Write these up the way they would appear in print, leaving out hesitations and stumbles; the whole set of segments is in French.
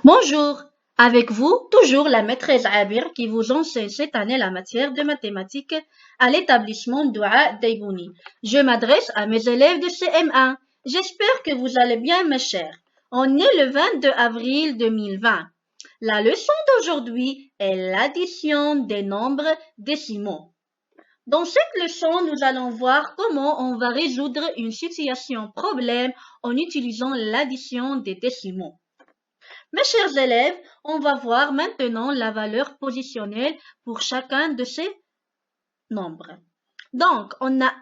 Bonjour, avec vous, toujours la maîtresse Abir qui vous enseigne cette année la matière de mathématiques à l'établissement Doua Daibouni. Je m'adresse à mes élèves de CM1. J'espère que vous allez bien, mes chers. On est le 22 avril 2020. La leçon d'aujourd'hui est l'addition des nombres décimaux. Dans cette leçon, nous allons voir comment on va résoudre une situation problème en utilisant l'addition des décimaux. Mes chers élèves, on va voir maintenant la valeur positionnelle pour chacun de ces nombres. Donc, on a 1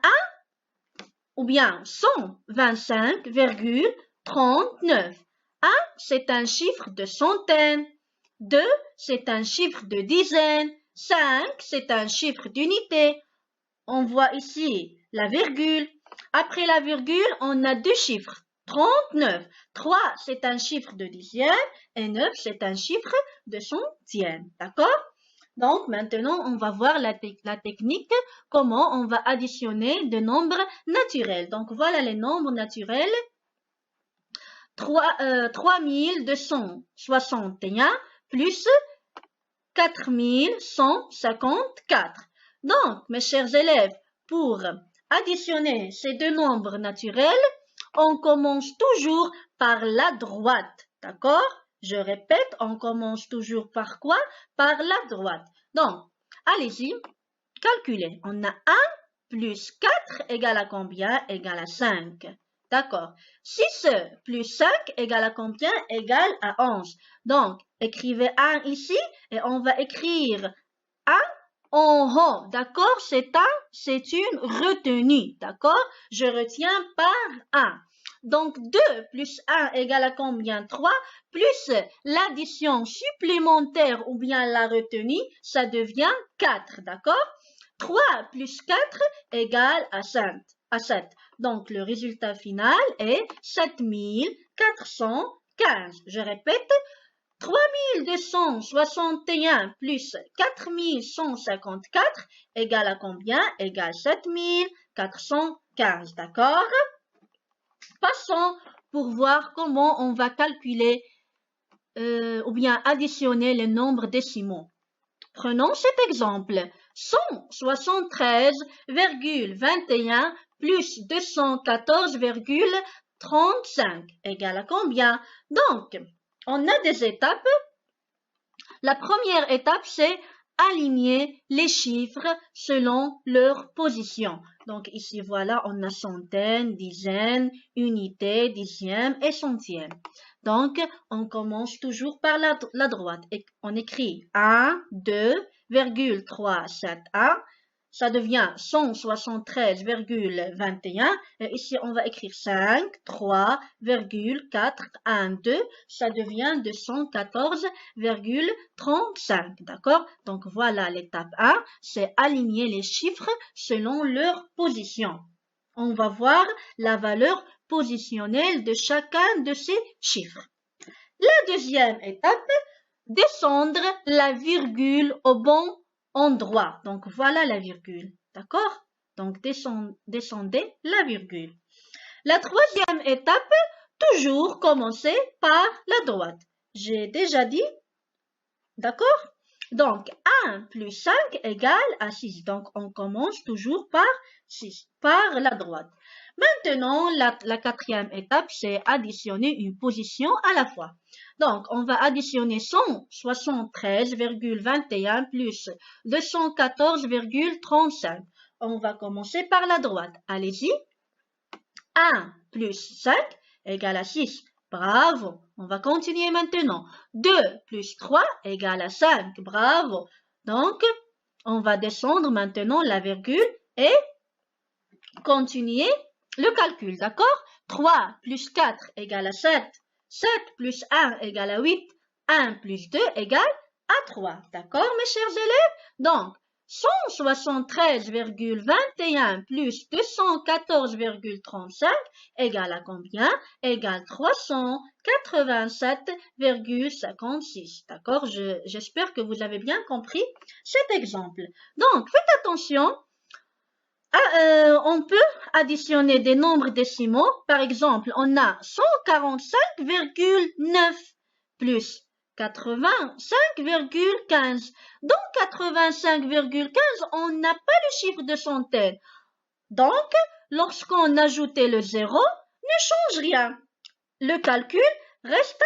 ou bien 125,39. 1, c'est un chiffre de centaines. 2, c'est un chiffre de dizaines. 5, c'est un chiffre d'unité. On voit ici la virgule. Après la virgule, on a deux chiffres. 39. 3, c'est un chiffre de dixième et 9, c'est un chiffre de centième. D'accord? Donc, maintenant, on va voir la technique, comment on va additionner des nombres naturels. Donc, voilà les nombres naturels. 3261 plus 4154. Donc, mes chers élèves, pour additionner ces deux nombres naturels, on commence toujours par la droite, d'accord? Je répète, on commence toujours par quoi? Par la droite. Donc, allez-y, calculez. On a 1 plus 4 égale à combien? Égale à 5. D'accord. 6 plus 5 égale à combien? Égale à 11. Donc, écrivez 1 ici et on va écrire 1 en haut, d'accord? C'est une retenue, d'accord? Je retiens par 1. Donc, 2 plus 1 égale à combien? 3 plus l'addition supplémentaire ou bien la retenue, ça devient 4, d'accord? 3 plus 4 égale à 7. Donc, le résultat final est 7415. Je répète, 3261 plus 4154 égale à combien? Égale 7415, d'accord? Passons pour voir comment on va calculer ou bien additionner les nombres décimaux. Prenons cet exemple. 173,21 plus 214,35 égale à combien? Donc, on a des étapes. La première étape, c'est aligner les chiffres selon leur position. Donc ici, voilà, on a centaines, dizaines, unités, dixièmes et centièmes. Donc, on commence toujours par la droite. Et on écrit 1, 2,371. Ça devient 173,21. Et ici, on va écrire 5, 3,412. Ça devient 214,35. D'accord? Donc, voilà l'étape 1. C'est aligner les chiffres selon leur position. On va voir la valeur positionnelle de chacun de ces chiffres. La deuxième étape, descendre la virgule au bon endroit. Donc, voilà la virgule. D'accord? Donc, descendez la virgule. La troisième étape, toujours commencer par la droite. J'ai déjà dit. D'accord? Donc, 1 plus 5 égale à 6. Donc, on commence toujours par 6, par la droite. Maintenant, la quatrième étape, c'est additionner une position à la fois. Donc, on va additionner 173,21 plus 214,35. On va commencer par la droite. Allez-y. 1 plus 5 égale à 6. Bravo. On va continuer maintenant. 2 plus 3 égale à 5. Bravo. Donc, on va descendre maintenant la virgule et continuer le calcul, d'accord? 3 plus 4 égale à 7. 7 plus 1 égale à 8. 1 plus 2 égale à 3. D'accord, mes chers élèves? Donc, 173,21 plus 214,35 égale à combien? Égale 387,56. D'accord? J'espère que vous avez bien compris cet exemple. Donc, faites attention. On peut additionner des nombres décimaux. Par exemple, on a 145,9 plus 85,15. Dans 85,15, on n'a pas le chiffre de centaine. Donc, lorsqu'on ajoutait le 0, ne change rien. Le calcul reste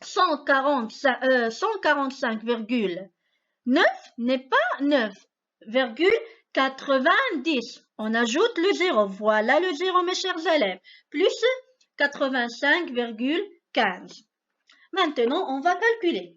145,9 n'est pas 9,90. On ajoute le 0. Voilà le 0, mes chers élèves. Plus 85,15. Maintenant, on va calculer.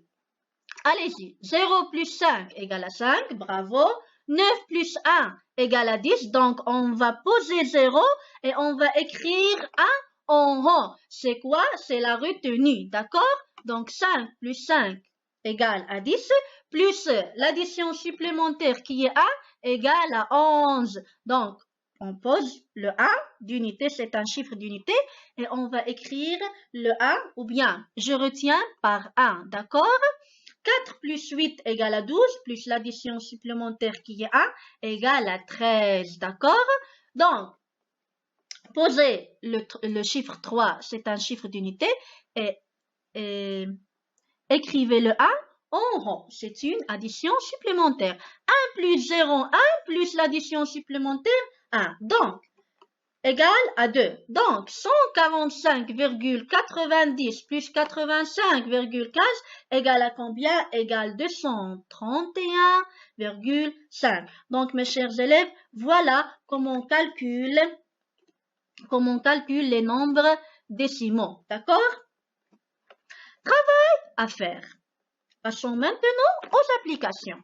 Allez-y. 0 plus 5 égale à 5. Bravo. 9 plus 1 égale à 10. Donc, on va poser 0 et on va écrire 1 en haut. C'est quoi? C'est la retenue. D'accord? Donc, 5 plus 5 égale à 10. Plus l'addition supplémentaire qui est 1 égale à 11. Donc, on pose le 1 d'unité, c'est un chiffre d'unité, et on va écrire le 1, ou bien je retiens par 1, d'accord? 4 plus 8 égale à 12, plus l'addition supplémentaire qui est 1 égale à 13, d'accord? Donc, posez le chiffre 3, c'est un chiffre d'unité, et écrivez le 1 en haut, c'est une addition supplémentaire. 1 plus 0, 1 plus l'addition supplémentaire, 1. Donc, égale à 2. Donc, 145,90 plus 85,15 égale à combien? Égale 231,5. Donc, mes chers élèves, voilà comment on calcule les nombres décimaux. D'accord? Travail à faire. Passons maintenant aux applications.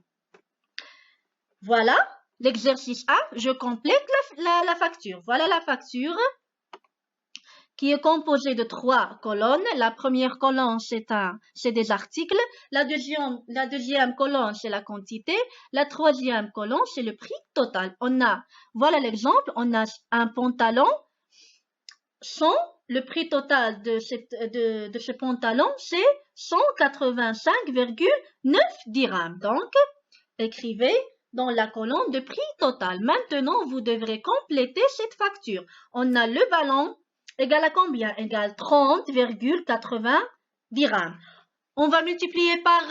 Voilà l'exercice 1. Je complète la facture. Voilà la facture qui est composée de 3 colonnes. La première colonne, c'est des articles. La deuxième colonne, c'est la quantité. La troisième colonne, c'est le prix total. Voilà l'exemple. On a un pantalon. Le prix total de ce pantalon, c'est 185,9 dirhams. Donc, écrivez dans la colonne de prix total. Maintenant, vous devrez compléter cette facture. On a le ballon égal à combien? Égal 30,80 dirhams. On va multiplier par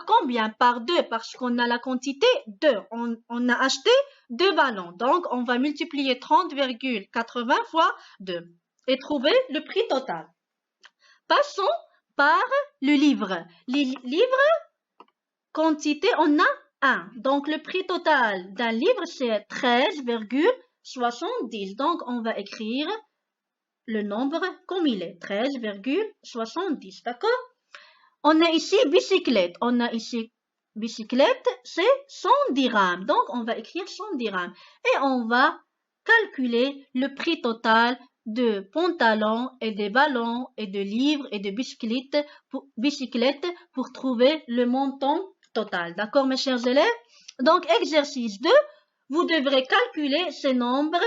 combien? Par 2, parce qu'on a la quantité 2. On a acheté 2 ballons. Donc, on va multiplier 30,80 fois 2 et trouver le prix total. Passons par le livre. Les livres, quantité, on a 1. Donc, le prix total d'un livre, c'est 13,70. Donc, on va écrire le nombre comme il est, 13,70. D'accord? On a ici bicyclette. On a ici bicyclette, c'est 100 dirhams. Donc, on va écrire 100 dirhams. Et on va calculer le prix total de pantalons et de ballons et de livres et de bicyclettes pour trouver le montant total. D'accord, mes chers élèves? Donc, exercice 2, vous devrez calculer ces nombres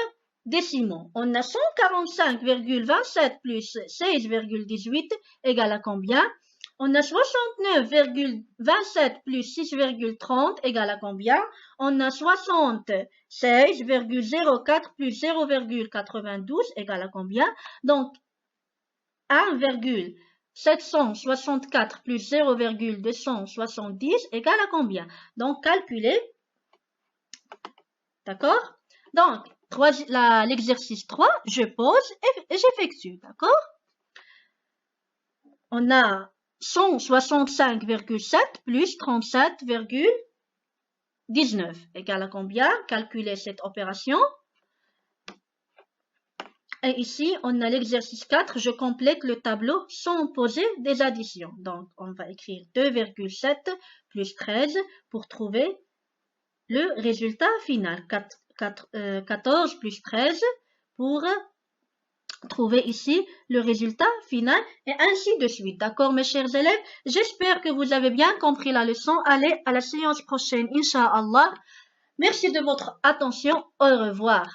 décimaux. On a 145,27 plus 16,18 égale à combien? On a 69,27 plus 6,30 égale à combien? On a 76,04 plus 0,92 égale à combien? Donc, 1,764 plus 0,270 égale à combien? Donc, calculez. D'accord? Donc, l'exercice 3, je pose et j'effectue. D'accord? On a 165,7 plus 37,19 égale à combien? Calculez cette opération. Et ici, on a l'exercice 4. Je complète le tableau sans poser des additions. Donc, on va écrire 2,7 plus 13 pour trouver le résultat final. 14 plus 13 pour trouver ici le résultat final et ainsi de suite. D'accord, mes chers élèves? J'espère que vous avez bien compris la leçon. Allez à la séance prochaine, Inch'Allah. Merci de votre attention. Au revoir.